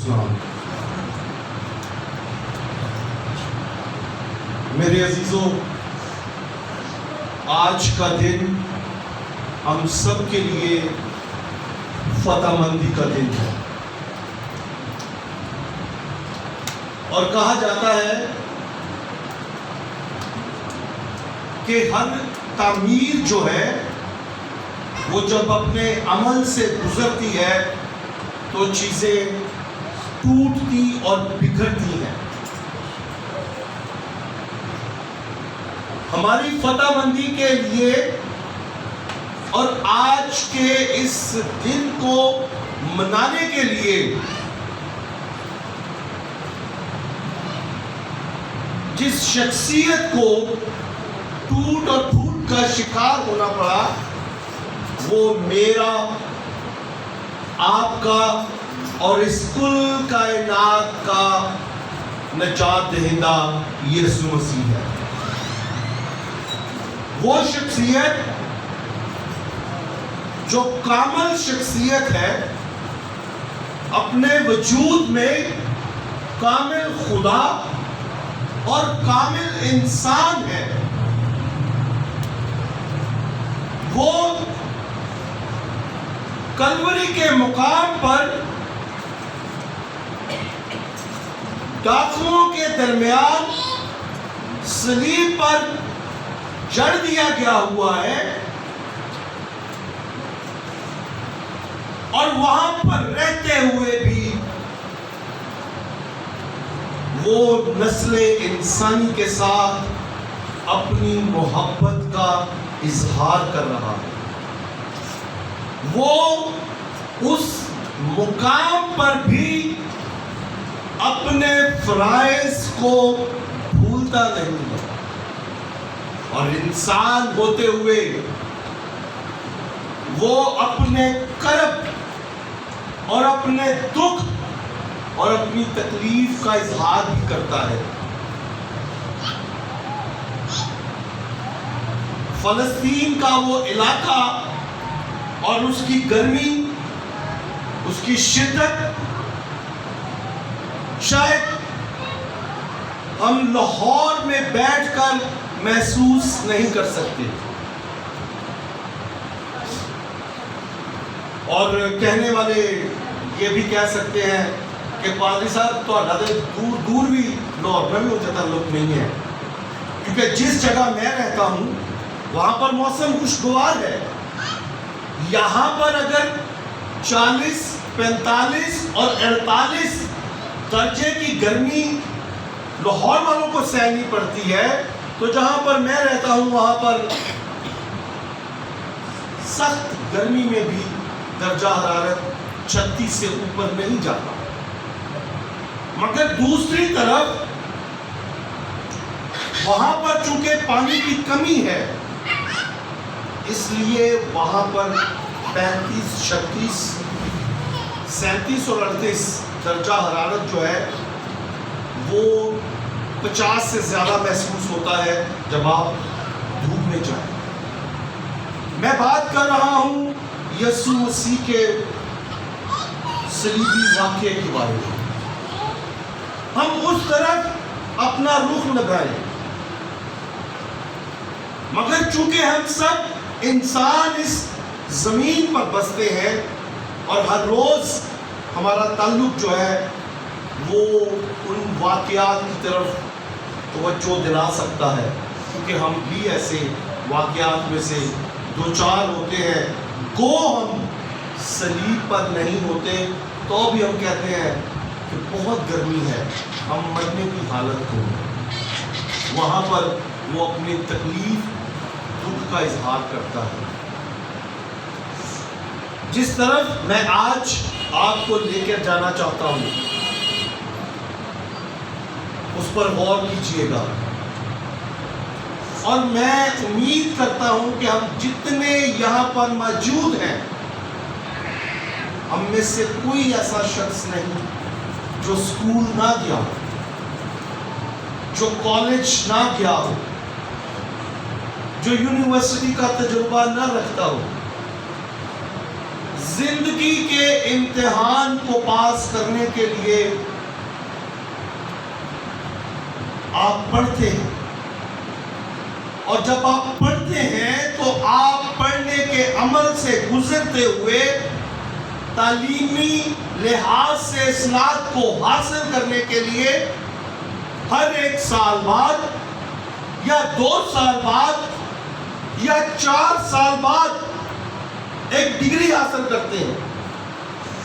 السلام میرے عزیزوں، آج کا دن ہم سب کے لیے فتح مندی کا دن ہے، اور کہا جاتا ہے کہ ہر تعمیر جو ہے وہ جب اپنے عمل سے گزرتی ہے تو چیزیں ٹوٹتی اور بکھرتی ہیں۔ ہماری فتح مندی کے لیے اور آج کے اس دن کو منانے کے لیے جس شخصیت کو ٹوٹ اور پھوٹ کا شکار ہونا پڑا، وہ میرا، آپ کا اور اس کل کائنات کا نجات دہندہ یسوع مسیح ہے۔ وہ شخصیت جو کامل شخصیت ہے، اپنے وجود میں کامل خدا اور کامل انسان ہے۔ وہ کلوری کے مقام پر ڈاکوؤں کے درمیان صلیب پر جڑ دیا گیا ہوا ہے، اور وہاں پر رہتے ہوئے بھی وہ نسل انسانی کے ساتھ اپنی محبت کا اظہار کر رہا ہے۔ وہ اس مقام پر بھی اپنے فرائض کو بھولتا نہیں ہے، اور انسان ہوتے ہوئے وہ اپنے کرب اور اپنے دکھ اور اپنی تکلیف کا اظہار بھی کرتا ہے۔ فلسطین کا وہ علاقہ اور اس کی گرمی، اس کی شدت، شاید ہم لاہور میں بیٹھ کر محسوس نہیں کر سکتے، اور کہنے والے یہ بھی کہہ سکتے ہیں کہ پادری صاحب تو دور دور بھی لاہور میں بھی ہو جاتا لوگ نہیں ہے، کیونکہ جس جگہ میں رہتا ہوں وہاں پر موسم خوشگوار ہے۔ یہاں پر اگر 40، 45 اور 48 درجے کی گرمی لاہور والوں کو سہنی پڑتی ہے، تو جہاں پر میں رہتا ہوں وہاں پر سخت گرمی میں بھی درجہ حرارت 36 سے اوپر نہیں جاتا۔ مگر دوسری طرف وہاں پر چونکہ پانی کی کمی ہے، اس لیے وہاں پر 35، 36، 37 اور 38 درجہ حرارت جو ہے وہ 50 سے زیادہ محسوس ہوتا ہے جب آپ دھوپ میں جائیں۔ میں بات کر رہا ہوں یسوع مسیح کے صلیبی واقعے کے بارے میں۔ ہم اس طرف اپنا رخ لگائیں، مگر چونکہ ہم سب انسان اس زمین پر بستے ہیں اور ہر روز ہمارا تعلق جو ہے وہ ان واقعات کی طرف توجہ دلا سکتا ہے، کیونکہ ہم بھی ایسے واقعات میں سے دو چار ہوتے ہیں۔ گو ہم صلیب پر نہیں ہوتے تو بھی ہم کہتے ہیں کہ بہت گرمی ہے، ہم مرنے کی حالت کو، وہاں پر وہ اپنی تکلیف، دکھ کا اظہار کرتا ہے۔ جس طرف میں آج آپ کو لے کر جانا چاہتا ہوں اس پر غور کیجئے گا، اور میں امید کرتا ہوں کہ ہم جتنے یہاں پر موجود ہیں، ہم میں سے کوئی ایسا شخص نہیں جو اسکول نہ گیا ہو، جو کالج نہ گیا ہو، جو یونیورسٹی کا تجربہ نہ رکھتا ہو۔ زندگی کے امتحان کو پاس کرنے کے لیے آپ پڑھتے ہیں، اور جب آپ پڑھتے ہیں تو آپ پڑھنے کے عمل سے گزرتے ہوئے تعلیمی لحاظ سے اسناد کو حاصل کرنے کے لیے ہر ایک سال بعد یا 2 سال بعد یا 4 سال بعد ایک ڈگری حاصل کرتے ہیں،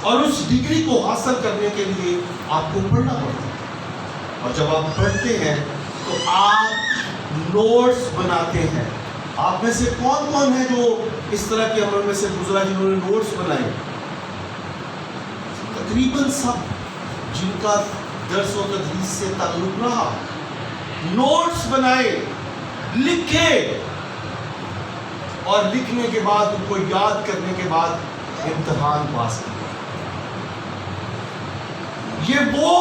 اور اس ڈگری کو حاصل کرنے کے لیے آپ کو پڑھنا پڑتا ہے، اور جب آپ پڑھتے ہیں تو آپ نوٹس بناتے ہیں۔ آپ میں سے کون کون ہے جو اس طرح کے عمل میں سے گزرا جنہوں نے نوٹس بنائے؟ تقریباً سب جن کا درس و تدریس سے تعلق رہا، نوٹس بنائے، لکھے، اور لکھنے کے بعد ان کو یاد کرنے کے بعد امتحان پاس کیا۔ یہ وہ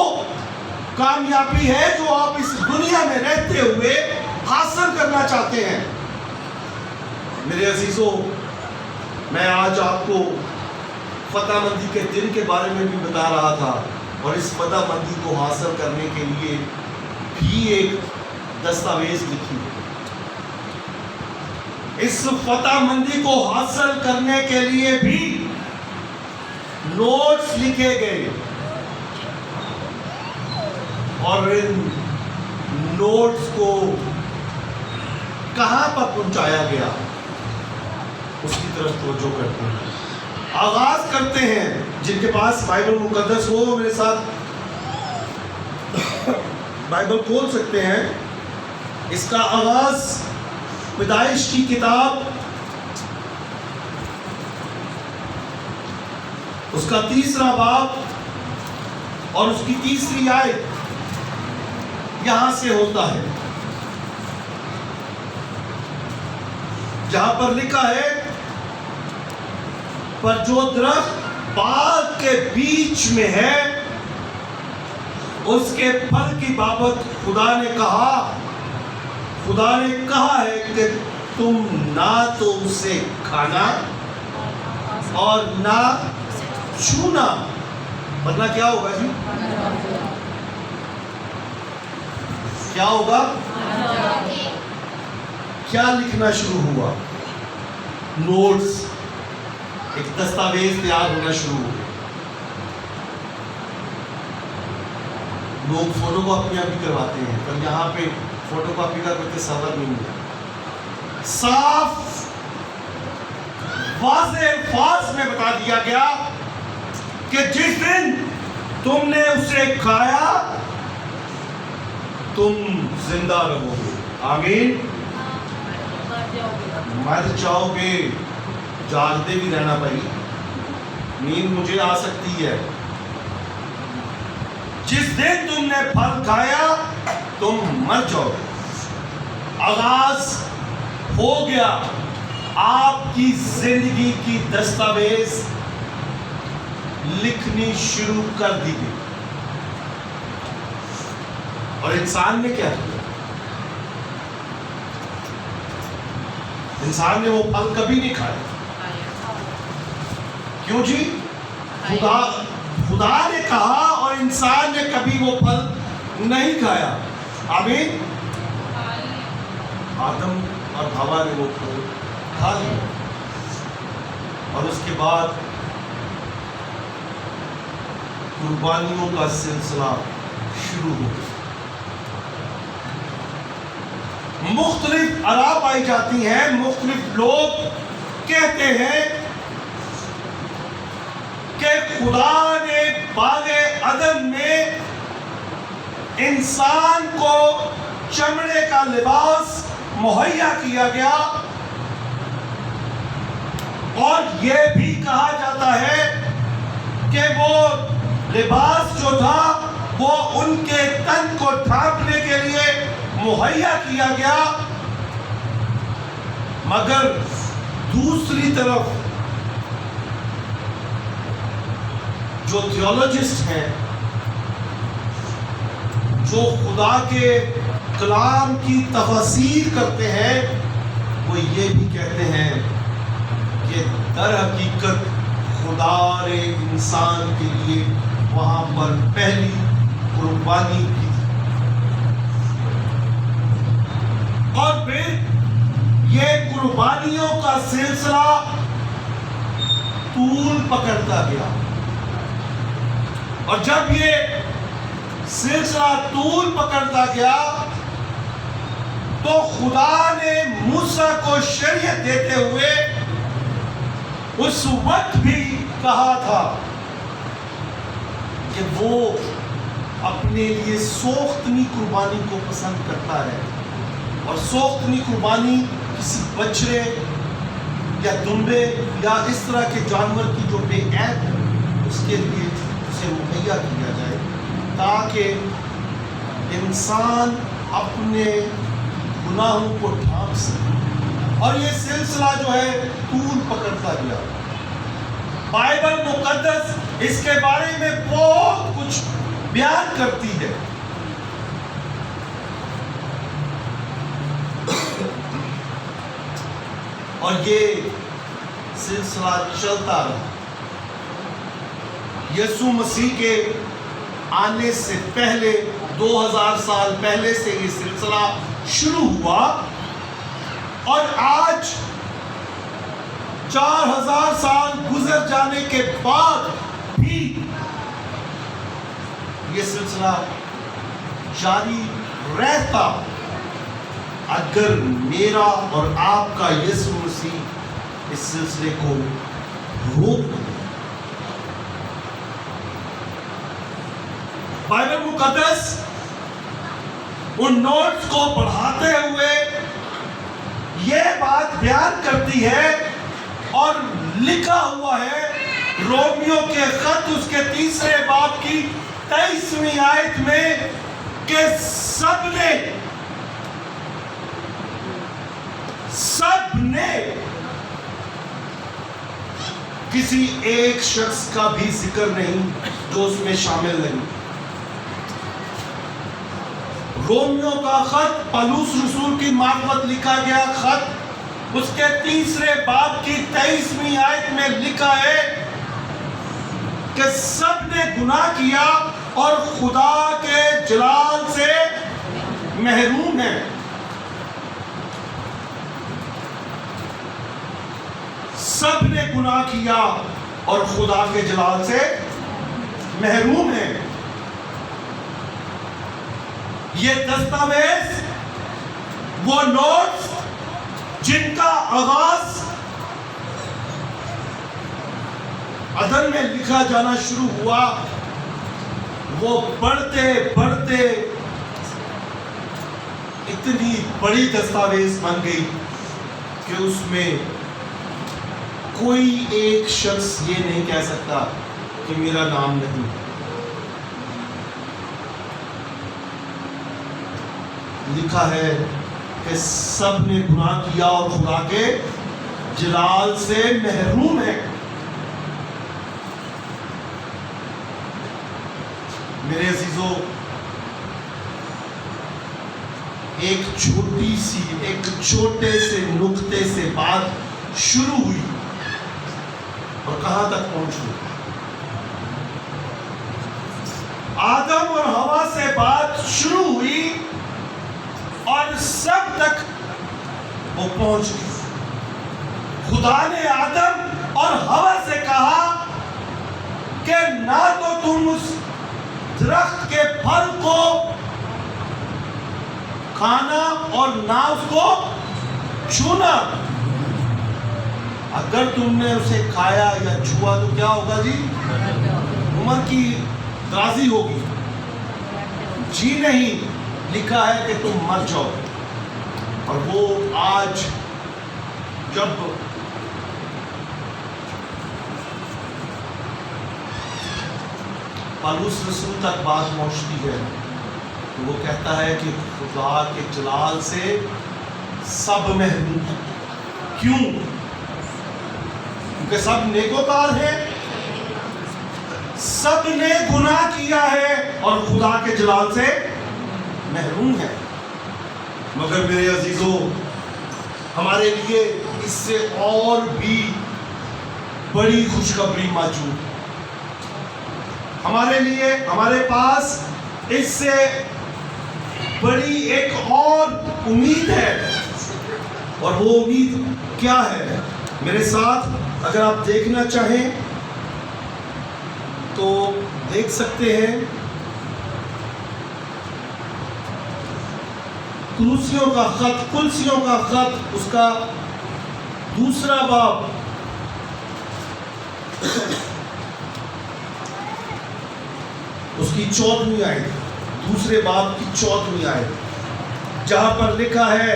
کامیابی ہے جو آپ اس دنیا میں رہتے ہوئے حاصل کرنا چاہتے ہیں۔ میرے عزیزوں، میں آج آپ کو فتح مندی کے دن کے بارے میں بھی بتا رہا تھا، اور اس فتح مندی کو حاصل کرنے کے لیے بھی ایک دستاویز لکھی۔ اس فتح مندی کو حاصل کرنے کے لیے بھی نوٹس لکھے گئے، اور ان نوٹس کو کہاں پر پہنچایا گیا اس کی طرف توجہ کرتے ہیں۔ آغاز کرتے ہیں، جن کے پاس بائبل مقدس ہو میرے ساتھ بائبل کھول سکتے ہیں۔ اس کا آغاز پیدائش کی کتاب اس کا 3 باب اور اس کی 3 آیت یہاں سے ہوتا ہے، جہاں پر لکھا ہے، پر جو درخت باغ کے بیچ میں ہے اس کے پھل کی بابت خدا نے کہا ہے کہ تم نہ تو اسے کھانا اور نہ چھونا، ورنہ کیا ہوگا جی؟ کیا ہوگا؟ کیا لکھنا شروع ہوا؟ نوٹس، ایک دستاویز تیار ہونا شروع ہو گیا۔ لوگ فوٹو کاپیاں بھی کرواتے ہیں، پر یہاں پہ فوٹو کاپی کا کوئی تصور نہیں ہے۔ صاف واضح الفاظ میں بتا دیا گیا کہ جس دن تم نے اسے کھایا تم زندہ رہو گے۔ آمین۔ مر جاؤ گے، جاگتے بھی رہنا بھائی، نیند مجھے آ سکتی ہے۔ جس دن تم نے پھل کھایا تم مر جاؤ گے۔ آغاز ہو گیا، آپ کی زندگی کی دستاویز لکھنی شروع کر دی گئی، اور انسان نے کیا کیا؟ انسان نے وہ پھل کبھی نہیں کھایا۔ کیوں جی؟ خدا نے کہا اور انسان نے کبھی وہ پھل نہیں کھایا۔ آمین۔ آدم اور حوا نے وہ پھل کھا لیا، اور اس کے بعد قربانیوں کا سلسلہ شروع ہو گیا۔ مختلف آراء پائی جاتی ہیں، مختلف لوگ کہتے ہیں کہ خدا نے باغ عدن میں انسان کو چمڑے کا لباس مہیا کیا گیا، اور یہ بھی کہا جاتا ہے کہ وہ لباس جو تھا وہ ان کے تن کو ڈھانپنے کے لیے مہیا کیا گیا، مگر دوسری طرف جو تھیولوجسٹ ہیں، جو خدا کے کلام کی تفسیر کرتے ہیں، وہ یہ بھی کہتے ہیں کہ در حقیقت خدا نے انسان کے لیے وہاں پر پہلی قربانی کی تھی، اور پھر یہ قربانیوں کا سلسلہ طول پکڑتا گیا، اور جب یہ سلسلہ طول پکڑتا گیا تو خدا نے موسیٰ کو شریعت دیتے ہوئے اس وقت بھی کہا تھا کہ وہ اپنے لیے سوختنی قربانی کو پسند کرتا ہے، اور سوختنی قربانی کسی بچڑے یا دمبے یا اس طرح کے جانور کی جو بے عیب ہے اس کے لیے اسے مہیا کیا جائے، تاکہ انسان اپنے گناہوں کو ڈھانپ سکے۔ اور یہ سلسلہ جو ہے طول پکڑتا گیا۔ بائبل مقدس اس کے بارے میں بہت کچھ بیان کرتی ہے، اور یہ سلسلہ چلتا رہا۔ یسوع مسیح کے آنے سے پہلے 2000 سال پہلے سے یہ سلسلہ شروع ہوا، اور آج 4000 سال گزر جانے کے بعد بھی یہ سلسلہ جاری رہتا، اگر میرا اور آپ کا یسوع مسیح اس سلسلے کو روک دے۔ بائبل مقدس ان نوٹس کو پڑھاتے ہوئے یہ بات بیان کرتی ہے، اور لکھا ہوا ہے رومیو کے خط اس کے 3 باب کی 23ویں آیت میں کہ سب نے کسی ایک شخص کا بھی ذکر نہیں جو اس میں شامل نہیں۔ رومیو کا خط پولس رسول کی معرفت لکھا گیا خط، اس کے 3 باب کی 23ویں آیت میں لکھا ہے کہ سب نے گناہ کیا اور خدا کے جلال سے محروم ہیں۔ سب نے گناہ کیا اور خدا کے جلال سے محروم ہیں۔ یہ دستاویز، وہ نوٹس جن کا آغاز عدن میں لکھا جانا شروع ہوا، وہ بڑھتے بڑھتے اتنی بڑی دستاویز بن گئی کہ اس میں کوئی ایک شخص یہ نہیں کہہ سکتا کہ میرا نام نہیں۔ لکھا ہے کہ سب نے گناہ کیا اور خدا کے جلال سے محروم ہے۔ میرے عزیزو، ایک چھوٹے سے نقطے سے بات شروع ہوئی اور کہاں تک پہنچی؟ آدم اور ہوا سے بات شروع ہوئی اور سب تک وہ پہنچ گئی۔ خدا نے آدم اور ہوا سے کہا کہ نہ تو تم اس درخت کے پھل کو کھانا اور نہ اس کو چھونا، اگر تم نے اسے کھایا یا چھوا تو کیا ہوگا جی؟ عمر کی درازی ہوگی، جی نہیں، لکھا ہے کہ تم مر جاؤ۔ اور وہ آج جب پولس رسول تک بات پہنچتی ہے تو وہ کہتا ہے کہ خدا کے جلال سے سب محروم ہیں۔ کیوں؟ کیونکہ سب نیکوکار ہیں، سب نے گناہ کیا ہے اور خدا کے جلال سے محروم ہے۔ مگر میرے عزیزو، ہمارے لیے اس سے اور بھی بڑی خوشخبری موجود ہے ہمارے لیے. ہمارے پاس اس سے بڑی ایک اور امید ہے. اور وہ امید کیا ہے؟ میرے ساتھ اگر آپ دیکھنا چاہیں تو دیکھ سکتے ہیں. کلوسیوں کا خط اس کا دوسرا باب اس کی 14ویں آیت، دوسرے باب کی 14ویں آیت، جہاں پر لکھا ہے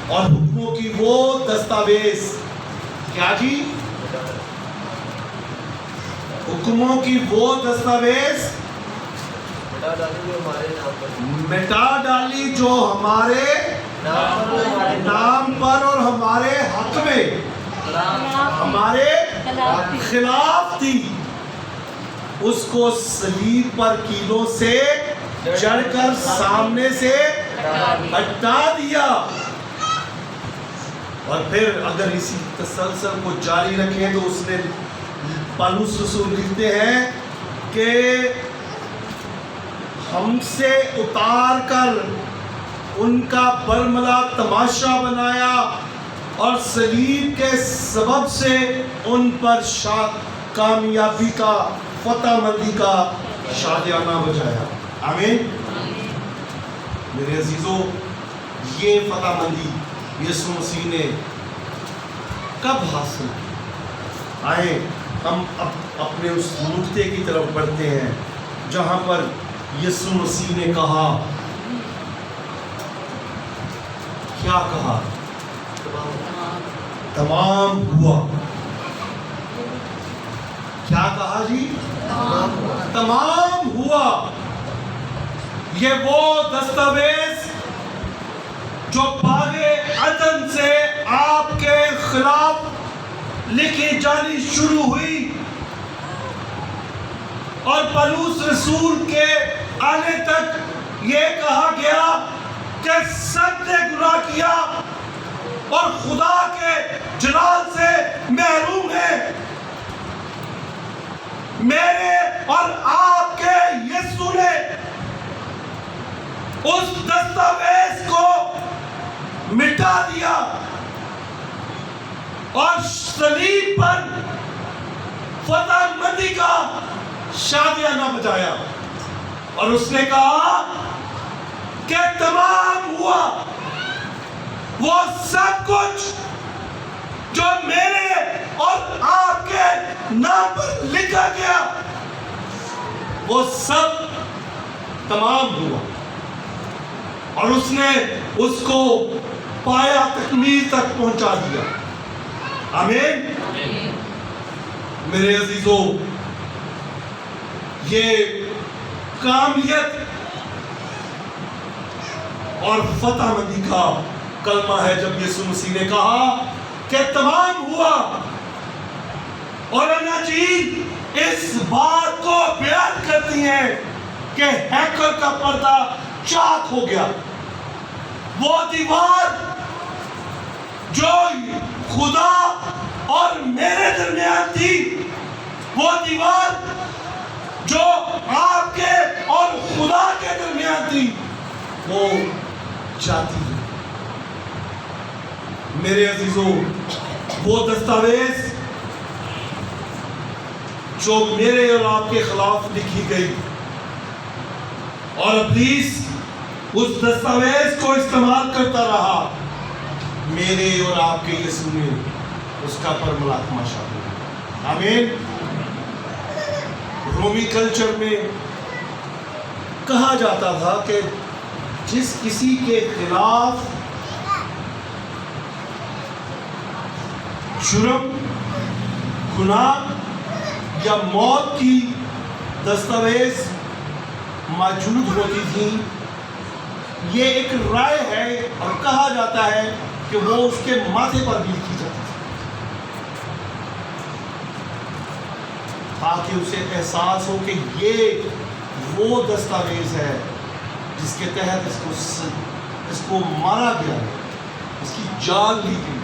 اور حکموں کی وہ دستاویز، کیا جی؟ حکموں کی وہ دستاویز مٹا ڈالی جو ہمارے نام پر اور ہمارے حق میں ہمارے خلاف تھی، اس کو صلیب پر کیلوں سے جڑ کر سامنے سے ہٹا دیا. اور پھر اگر اسی تسلسل کو جاری رکھیں تو اس نے پالوس رسول لکھتے ہیں کہ ہم سے اتار کر ان کا برملا تماشا بنایا اور صلیب کے سبب سے ان پر کامیابی کا، فتح مندی کا شادیانہ بجایا. آمین. میرے عزیزو، یہ فتح مندی یسوع مسیح نے کب حاصل کی؟ آئیں ہم اپنے اس نقطے کی طرف بڑھتے ہیں جہاں پر یسوع مسیح نے کہا، کیا کہا؟ تمام ہوا. کیا کہا جی؟ تمام ہوا. یہ وہ دستاویز جو باغ عدن سے آپ کے خلاف لکھی جانی شروع ہوئی اور پولس رسول کے آنے تک یہ کہا گیا کہ سب نے گناہ کیا اور خدا کے جلال سے محروم ہیں. میرے اور آپ کے یسوع نے اس دستاویز کو مٹا دیا اور صلیب پر فتح مندی کا شادیانہ بجایا. اور اس نے کہا کہ تمام ہوا. وہ سب کچھ جو میرے اور آپ کے نام پر لکھا گیا وہ سب تمام ہوا. اور اس نے اس کو پایا تکمیل تک پہنچا دیا. آمین. میرے عزیزو، یہ کامیت اور فتح مندی کا کلمہ ہے جب یسوع مسیح نے کہا کہ تمام ہوا. اور اناجیل اس بات کو بیان کرتی ہیں کہ ہیکل کا پردہ چاک ہو گیا. وہ دیوار جو خدا اور میرے درمیان تھی، وہ دیوار جو آپ کے اور خدا کے درمیان تھی، وہ جاتی ہے. میرے عزیزو، وہ دستاویز جو میرے اور آپ کے خلاف لکھی گئی اور ابلیس اس دستاویز کو استعمال کرتا رہا، میرے اور آپ کے یسوع نے اس کا پرملا تماشا کیا. آمین. رومی کلچر میں کہا جاتا تھا کہ جس کسی کے خلاف جرم، گناہ یا موت کی دستاویز موجود ہوتی تھی، یہ ایک رائے ہے اور کہا جاتا ہے کہ وہ اس کے ماتھے پر بھی لکھی جاتی تھی تاکہ اسے احساس ہو کہ یہ وہ دستاویز ہے جس کے تحت اس کو مارا گیا ہے، اس کی جان لی گئی.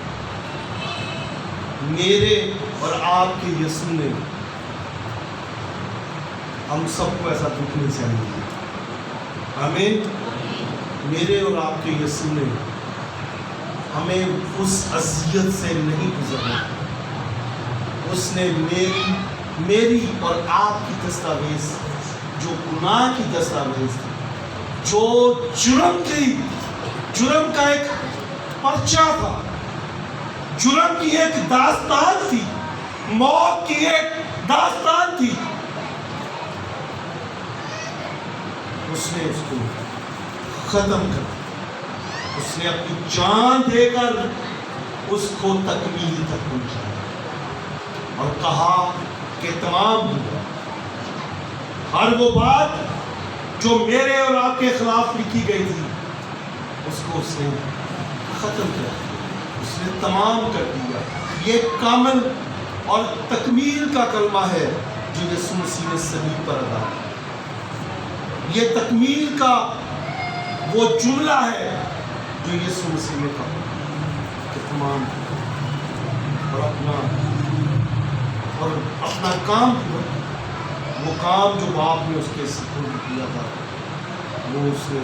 میرے اور آپ کے یسوع نے ہم سب کو ایسا دکھ نہیں سہنے دیا۔ آمین۔ میرے اور آپ کے یسوع نے ہمیں اس اذیت سے نہیں گزرنا۔ اس نے میری اور آپ کی دستاویز، جو گناہ کی دستاویز تھی، جو جرم تھی، جرم کا ایک پرچہ تھا، جرم کی ایک داستان تھی، موت کی ایک داستان تھی، اس نے اس کو ختم کر دیا۔ اس نے اپنی جان دے کر اس کو تکمیل تک پہنچایا اور کہا کہ تمام ہوا۔ ہر وہ بات جو میرے اور آپ کے خلاف لکھی گئی تھی، اس کو اس نے ختم کر دیا، اس نے تمام کر دیا۔ یہ کامل اور تکمیل کا کلمہ ہے جو یسوع مسیح نے صلیب پر ادا کیا۔ یہ تکمیل کا وہ جملہ ہے جو یسوع مسیح نے کہا کہ تمام اور اپنا کام پورا، وہ کام جو باپ نے اس کے سپرد کیا تھا وہ اس نے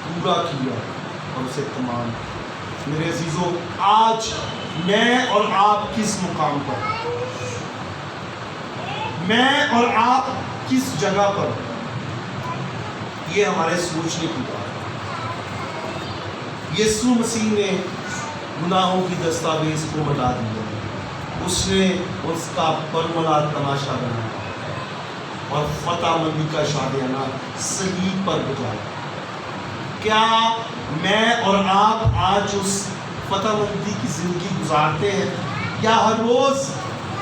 پورا کیا اور اسے تمام۔ میرے عزیزو، آج میں اور آپ کس مقام پر، میں اور آپ کس جگہ پر، یہ ہمارے سوچنے کی بات ہے۔ یسوع مسیح نے گناہوں کی دستاویز کو مٹا دیا، اس نے اس کا برملا تماشا بنایا اور فتح مندی کا شادیانہ صلیب پر بجایا۔ کیا میں اور آپ آج اس فتح مندی کی زندگی گزارتے ہیں، یا ہر روز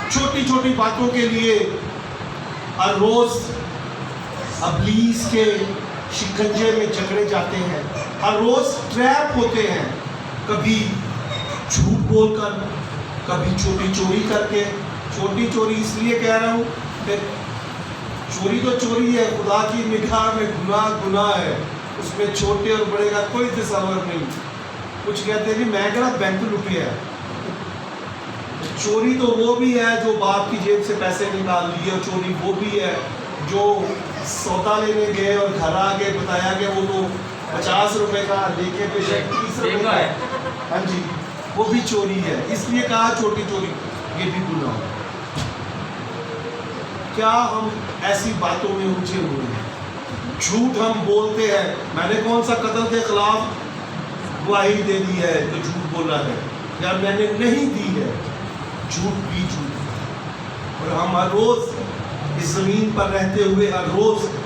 چھوٹی چھوٹی باتوں کے لیے ہر روز ابلیس کے شکنجے میں جکڑے جاتے ہیں، ہر روز ٹریپ ہوتے ہیں، کبھی جھوٹ بول کر، کبھی چھوٹی چوری کر کے؟ چھوٹی چوری اس لیے کہہ رہا ہوں کہ چوری تو چوری ہے، خدا کی نگاہ میں گناہ گناہ ہے، اس میں چھوٹے اور بڑے کا کوئی تصور نہیں۔ کچھ کہتے ہیں کہ میں کہنا بینک لوٹیا ہے۔ چوری تو وہ بھی ہے جو باپ کی جیب سے پیسے نکال لیے، اور چوری وہ بھی ہے جو سودا لینے گئے اور گھر آ کے بتایا کہ وہ تو 50 روپے کا لے کے بے شک 30 روپے کا ہے، ہاں جی، وہ بھی چوری ہے۔ اس لیے کہا چھوٹی چوری، یہ بھی گناہ ہے۔ کیا ہم ایسی باتوں میں الجھے ہوئے ہیں؟ جھوٹ ہم بولتے ہیں۔ میں نے کون سا قتل کے خلاف گواہی دے دی ہے تو جھوٹ بولا ہے، یا میں نے نہیں دی ہے؟ جھوٹ بھی جھوٹ ہے۔ اور ہم ہر روز اس زمین پر رہتے ہوئے ہر روز